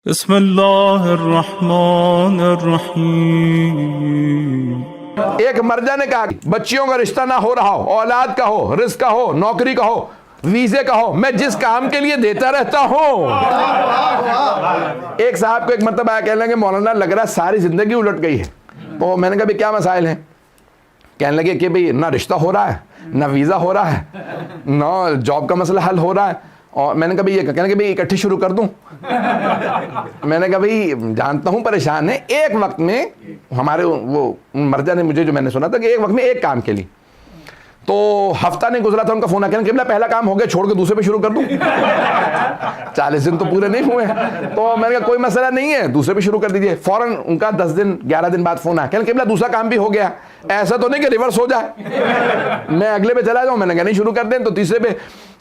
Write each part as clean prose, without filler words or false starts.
بسم اللہ الرحمن الرحیم۔ ایک مرجع نے کہا بچیوں کا رشتہ نہ ہو رہا ہو، اولاد کا ہو، رزق کا ہو، نوکری کا ہو، ویزے کا ہو، میں جس کام کے لیے دیتا رہتا ہوں۔ ایک صاحب کو ایک مرتبہ آیا، کہنے لگے مولانا لگ رہا ہے ساری زندگی الٹ گئی ہے۔ تو میں نے کہا بھی کیا مسائل ہیں؟ کہنے لگے کہ بھئی نہ رشتہ ہو رہا ہے، نہ ویزا ہو رہا ہے، نہ جاب کا مسئلہ حل ہو رہا ہے۔ اور میں نے کہا یہ کہنے لگے بھئی اکٹھی شروع کر دوں؟ میں نے کہا بھئی جانتا ہوں پریشان ہے، ایک وقت میں ہمارے وہ مرجع نے مجھے جو میں نے سنا تھا کہ ایک وقت میں ایک کام کے لیے، تو ہفتہ نہیں گزرا تھا ان کا فون آ کے پہلا کام ہو گیا، چھوڑ کے دوسرے پہ شروع کر دوں؟ 40 دن تو پورے نہیں ہوئے، تو میں نے کہا کوئی مسئلہ نہیں ہے، دوسرے پہ شروع کر دیجئے۔ فوراً ان کا 10 دن 11 دن بعد فون آیا، کہ دوسرا کام بھی ہو گیا، ایسا تو نہیں کہ ریورس ہو جائے، میں اگلے پہ چلا جاؤں؟ میں نے کہا نہیں، شروع کر دیں۔ تو تیسرے پہ،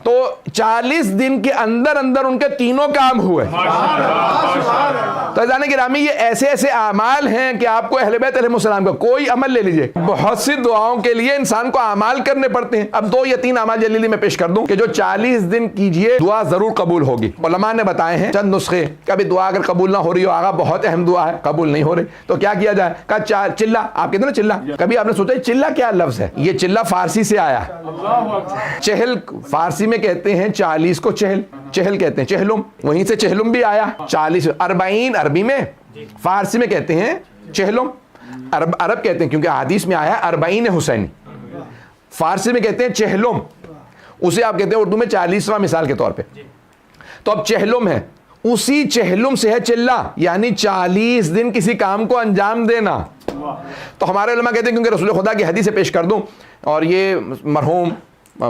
تو 40 دن کے اندر اندر ان کے تینوں کام ہوئے۔ تو جانے گرامی یہ ایسے ایسے اعمال ہیں کہ آپ کو اہل بیت علیہ السلام کا کوئی عمل لے لیجئے، بہت سی دعاؤں کے لیے انسان کو اعمال کرنے پڑتے ہیں۔ اب 2 یا 3 اعمال جلیلی میں پیش کر دوں کہ جو 40 دن کیجئے دعا ضرور قبول ہوگی۔ علماء نے بتائے ہیں چند نسخے، کبھی دعا اگر قبول نہ ہو رہی ہو، آغا بہت اہم دعا ہے، قبول نہیں ہو رہی، تو کیا کیا جائے؟ کہا چلہ، آپ کہتے ہیں نا چلہ، کبھی آپ نے سوچا چلہ کیا لفظ ہے؟ یہ چلہ فارسی سے آیا، چہل فارسی میں کہتے ہیں 40 کو چہل، چہل کہتے ہیں چہلم، وہیں سے چہلم بھی آیا۔ 40 40 عربی میں، فارسی میں کہتے ہیں چہلم، عرب کہتے ہیں کیونکہ حدیث میں آیا 40 حسینی، فارسی میں کہتے ہیں چہلم، اسے آپ کہتے ہیں اردو میں 40واں مثال کے طور پہ۔ تو اب چہلم ہے، اسی چہلم سے ہے چلہ، یعنی 40 دن کسی کام کو انجام دینا۔ تو ہمارے علماء کہتے ہیں کیونکہ رسول خدا کی حدیث سے پیش کر دوں، اور یہ مرحوم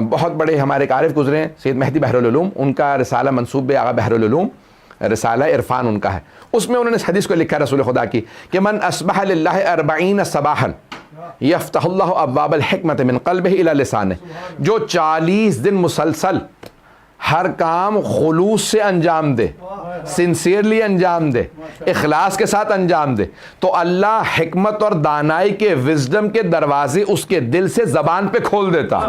بہت بڑے ہمارے عارف گزرے ہیں، سید مہدی بحر العلوم، ان کا رسالہ منسوب آغا بحر العلوم، رسالہ عرفان ان کا ہے، اس میں انہوں نے اس حدیث کو لکھا رسول خدا کی کہ من اصبح للہ 40 صباحا یفتح اللہ ابواب الحکمت من قلبہ الی لسانہ، جو 40 دن مسلسل ہر کام خلوص سے انجام دے، سنسیئرلی انجام دے، اخلاص کے ساتھ انجام دے، تو اللہ حکمت اور دانائی کے وزڈم کے دروازے اس کے دل سے زبان پہ کھول دیتا۔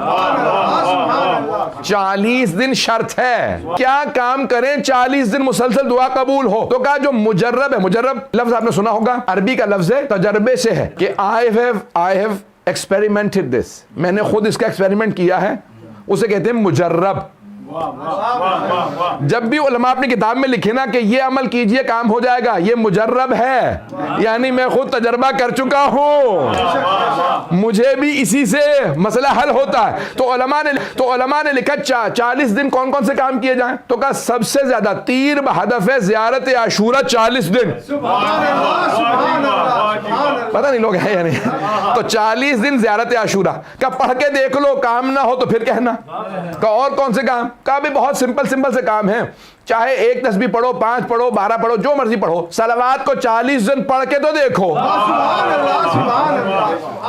40 دن شرط ہے، کیا کام کریں 40 دن مسلسل دعا قبول ہو؟ تو کہا جو مجرب ہے، مجرب لفظ آپ نے سنا ہوگا، عربی کا لفظ ہے، تجربے سے ہے، کہ I have experimented this، میں نے خود اس کا ایکسپیریمنٹ کیا ہے، اسے کہتے ہیں مجرب۔ جب بھی علماء اپنی کتاب میں لکھے نا کہ یہ عمل کیجئے کام ہو جائے گا، یہ مجرب ہے، یعنی میں خود تجربہ کر چکا ہوں، مجھے بھی اسی سے مسئلہ حل ہوتا ہے۔ تو علماء نے لکھا 40 دن کون کون سے کام کیے جائیں؟ تو کہا سب سے زیادہ تیر بہدف زیارت عاشورہ 40 دن، پتہ نہیں لوگ ہیں یا نہیں۔ تو 40 دن زیارت عاشورہ کا پڑھ کے دیکھ لو، کام نہ ہو تو پھر کہنا۔ کہ اور کون سے کام؟ کہا بھی بہت سمپل سے کام ہیں، چاہے 1 تسبیح پڑھو، 5 پڑھو، 12 پڑھو، جو مرضی پڑھو، صلوات کو 40 دن پڑھ کے تو دیکھو،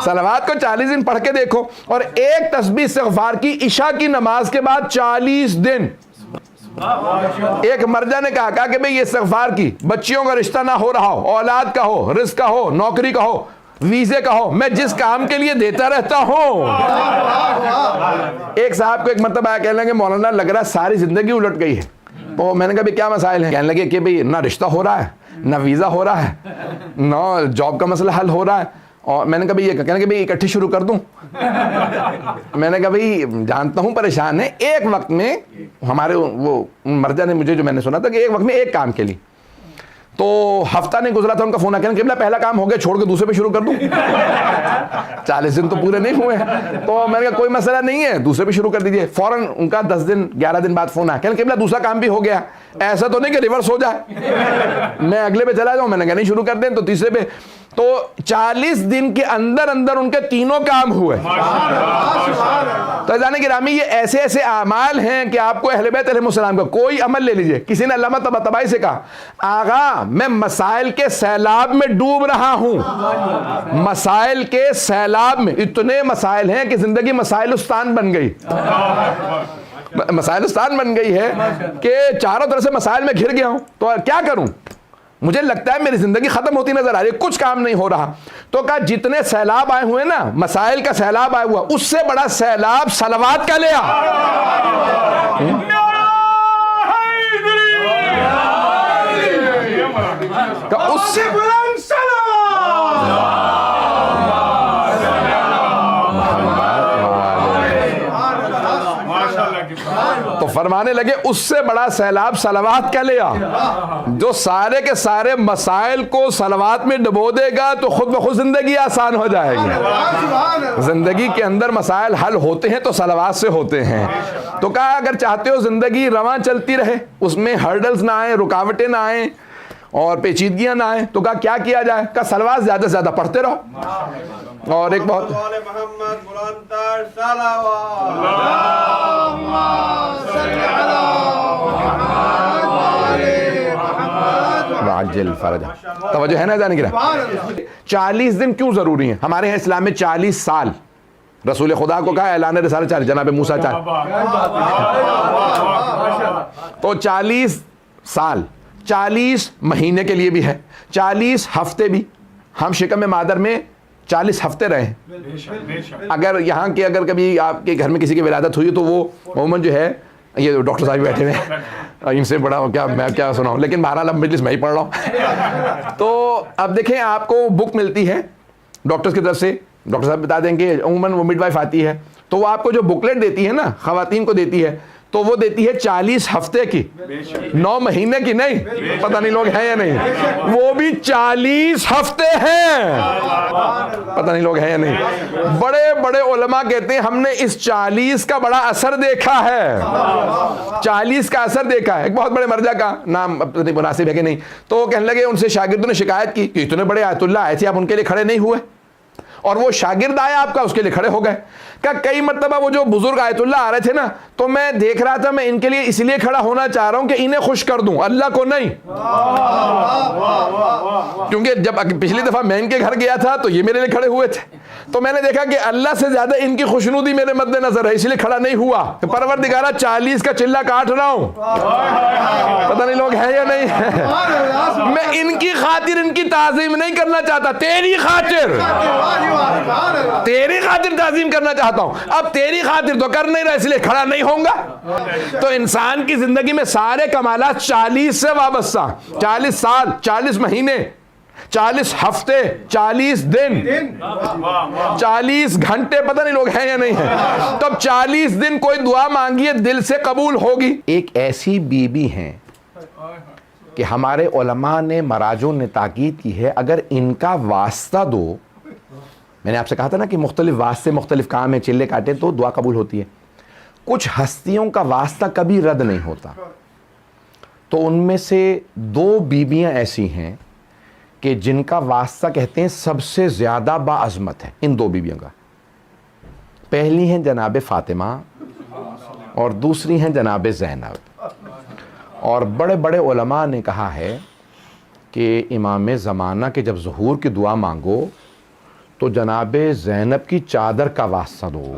صلوات کو 40 دن پڑھ کے دیکھو، اور 1 تسبیح استغفار کی عشاء کی نماز کے بعد 40 دن۔ ایک مرجع نے کہا کہ بھئی یہ استغفار کی بچیوں کا رشتہ نہ ہو رہا ہو، اولاد کا ہو، رزق کا ہو، نوکری کا ہو، ویزے کا ہو، میں جس کام کے لیے دیتا رہتا ہوں۔ ایک صاحب کو ایک مرتبہ آیا، کہنے لگے مولانا لگ رہا ہے ساری زندگی الٹ گئی ہے۔ تو میں نے کہا بھی کیا مسائل ہیں؟ کہنے لگے کہ بھئی نہ رشتہ ہو رہا ہے، نہ ویزا ہو رہا ہے، نہ جاب کا مسئلہ حل ہو رہا ہے۔ اور میں نے کہا یہ کہنے لگے بھئی اکٹھی شروع کر دوں؟ میں نے کہا بھئی جانتا ہوں پریشان ہے، ایک وقت میں ہمارے وہ مرجع نے مجھے جو میں نے سنا تھا کہ ایک وقت میں ایک کام کے لیے، تو ہفتہ نہیں گزرا تھا ان کا فون آ کے پہلا کام ہو گیا، چھوڑ کے دوسرے پہ شروع کر دوں؟ 40 دن تو پورے نہیں ہوئے، تو میں نے کہا کوئی مسئلہ نہیں ہے، دوسرے پہ شروع کر دیجئے۔ فوراً ان کا 10 دن 11 دن بعد فون آیا، کہ دوسرا کام بھی ہو گیا، ایسا تو نہیں کہ ریورس ہو جائے، میں اگلے پہ چلا جاؤں؟ میں نے کہا نہیں، شروع کر دیں۔ تو تیسرے پہ، تو 40 دن کے اندر اندر ان کے تینوں کام ہوئے۔ تو جانے گرامی یہ ایسے ایسے اعمال ہیں کہ آپ کو اہل بیت علیہ السلام کا کوئی عمل لے لیجئے۔ کسی نے علامہ طباطبائی سے کہا آغا میں مسائل کے سیلاب میں ڈوب رہا ہوں، مسائل کے سیلاب میں، اتنے مسائل ہیں کہ زندگی مسائلستان بن گئی، مسائلستان بن گئی ہے کہ چاروں طرف سے مسائل میں گھر گیا ہوں، تو کیا کروں؟ مجھے لگتا ہے میری زندگی ختم ہوتی نظر آ رہی ہے، کچھ کام نہیں ہو رہا۔ تو کہا جتنے سیلاب آئے ہوئے نا، مسائل کا سیلاب آیا ہوا، اس سے بڑا سیلاب صلوات کا لیا۔ کہ اس سے بلند تو فرمانے لگے اس سے بڑا سیلاب صلوات کا لیا جو سارے کے سارے مسائل کو صلوات میں ڈبو دے گا تو خود بخود زندگی آسان ہو جائے گی. زندگی کے اندر مسائل حل ہوتے ہیں تو صلوات سے ہوتے ہیں. تو کہا اگر چاہتے ہو زندگی رواں چلتی رہے, اس میں ہرڈلز نہ آئیں, رکاوٹیں نہ آئیں اور پیچیدگیاں نہ آئیں, تو کہا کیا جائے؟ کہا صلوات زیادہ سے زیادہ پڑھتے رہو. اور ایک بہت راجل فرج. توجہ ہے نا جانے کی رہا. 40 دن کیوں ضروری ہیں؟ ہمارے یہاں اسلام میں 40 سال رسول خدا کو کہا اعلان رسالت 40, جناب موسیٰ 40. تو 40 سال 40 مہینے کے لیے بھی ہے, 40 ہفتے بھی. ہم شکم مادر میں 40 ہفتے رہے ہیں. اگر یہاں کے اگر کبھی آپ کے گھر میں کسی کی ولادت ہوئی تو وہ عموماً جو ہے, یہ ڈاکٹر صاحب بیٹھے ہوئے ہیں, ان سے بڑا کیا میں کیا سناؤں, لیکن بہرحال اب مجلس میں ہی پڑھ رہا ہوں. تو اب دیکھیں آپ کو بک ملتی ہے ڈاکٹرز کی طرف سے, ڈاکٹر صاحب بتا دیں گے عموماً وہ مڈ وائف آتی ہے تو وہ آپ کو جو بکلیٹ دیتی ہے نا, خواتین کو دیتی ہے, تو وہ دیتی ہے 40 ہفتے کی, 9 مہینے کی نہیں. پتہ نہیں لوگ ہیں یا نہیں, وہ بھی 40 ہفتے ہیں. پتہ نہیں لوگ ہیں یا نہیں. بڑے بڑے علماء کہتے ہیں ہم نے اس 40 کا بڑا اثر دیکھا ہے, 40 کا اثر دیکھا ہے. ایک بہت بڑے مرجع کا نام مناسب ہے کہ نہیں, تو وہ کہنے لگے ان سے شاگردوں نے شکایت کی کہ اتنے بڑے آیت اللہ آئے تھے, آپ ان کے لیے کھڑے نہیں ہوئے, اور وہ شاگرد آیا آپ کا اس کے لیے کھڑے ہو گئے. کہ کئی مرتبہ وہ جو بزرگ آیت اللہ آ رہے تھے نا, تو میں دیکھ رہا تھا میں ان کے لیے اس لیے کھڑا ہونا چاہ رہا ہوں کہ انہیں خوش کر دوں, اللہ کو نہیں. کیونکہ جب پچھلی دفعہ میں ان کے گھر گیا تھا تو یہ میرے لیے کھڑے ہوئے تھے, تو میں نے دیکھا کہ اللہ سے زیادہ ان کی خوشنودی میرے مد نظر ہے, اس لیے کھڑا نہیں ہوا. پروردگارہ 40 کا چلہ کاٹ رہا ہوں. پتہ نہیں لوگ ہیں یا نہیں ہیں. میں ان کی خاطر ان کی تعظیم نہیں کرنا چاہتا, تیری خاطر تعظیم کرنا چاہتا ہوں. اب تیری خاطر تو کر نہیں رہا, اس لیے کھڑا نہیں ہوں گا. تو انسان کی زندگی میں سارے کمالات 40 سے وابستہ, 40 سال, 40 مہینے, 40 ہفتے, 40 دن, 40 گھنٹے. پتہ نہیں لوگ ہیں یا نہیں ہیں. تب 40 دن کوئی دعا مانگیے دل سے قبول ہوگی. ایک ایسی بیوی ہیں کہ ہمارے علماء نے مراجعوں نے تاکید کی ہے, اگر ان کا واسطہ دو, میں نے آپ سے کہا تھا نا کہ مختلف واسطے مختلف کام ہیں, چلے کاٹے تو دعا قبول ہوتی ہے. کچھ ہستیوں کا واسطہ کبھی رد نہیں ہوتا, تو ان میں سے 2 بیویاں ایسی ہیں کہ جن کا واسطہ کہتے ہیں سب سے زیادہ باعظمت ہے. ان 2 بیویوں کا, پہلی ہیں جناب فاطمہ اور دوسری ہیں جناب زینب. اور بڑے بڑے علماء نے کہا ہے کہ امام زمانہ کے جب ظہور کی دعا مانگو تو جناب زینب کی چادر کا واسطہ دو.